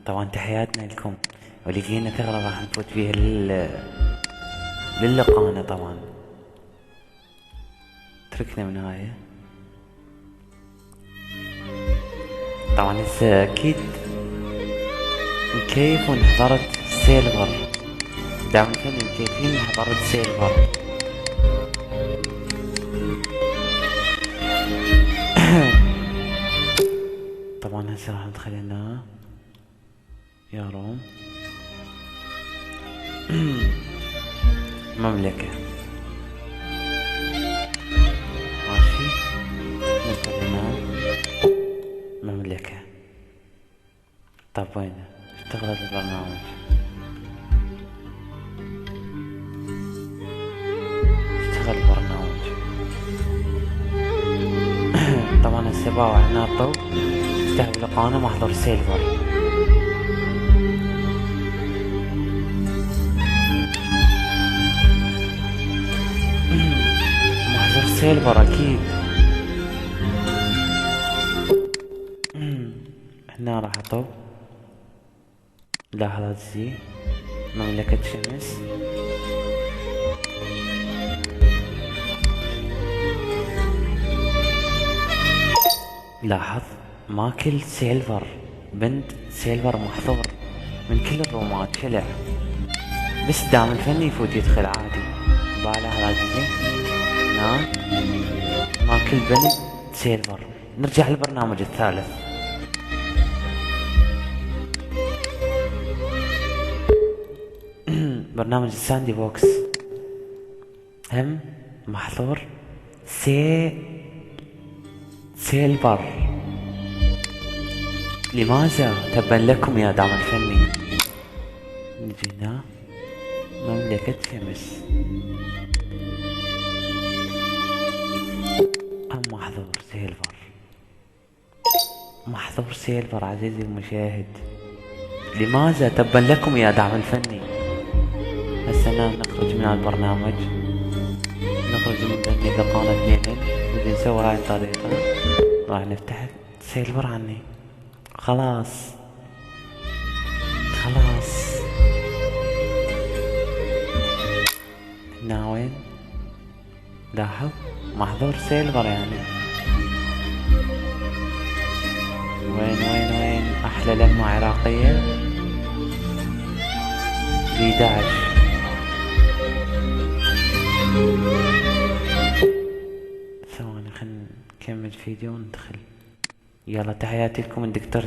طبعا تحياتنا لكم، ولقينا ثغرة راح نفوت فيها للقانا. طبعا تركنا من هاي. طبعا هسه اكيد مكيف وانحضرت سيلفر، دعم الفن مكيفين انحضرت سيلفر. طبعا هسه راح ندخل هنا يا روم. مملكة ماشي، ندخل هنا مملكة. طب وينه؟ اشتغلت البرنامج، اشتغل البرنامج. طبعا هسه باوع هنا الضوء، استهبل القانا محضر سيلفر. محضر سيلفر اكيد. هنا راح اطب، لاحظت زي مملكة شمس. لاحظ ماكل سيلفر، بنت سيلفر محظور من كل الرومات شلع، بس دام الفني يفوت يدخل عادي. بالاحظ عزيزي هنا ماكل بنت سيلفر. نرجع للبرنامج الثالث. برنامج الساندي بوكس هم محظور سيلفر. لماذا؟ تبا لكم يا دعم الفني. نجي هنا مملكة شمس، هم محظور سيلفر. محظور سيلفر عزيزي المشاهد، لماذا؟ تبا لكم يا دعم الفني. هسه نخرج من البرنامج، نخرج من بني لقانا اثنين. بدي نسوي هاي الطريقة، راح نفتح سيلفر عني. خلاص هنا وين؟ لاحظ محظور سيلفر يعني. وين احلى لمة عراقية ب11. ثواني خلينا نكمل فيديو وندخل. يلا تحياتي لكم الدكتور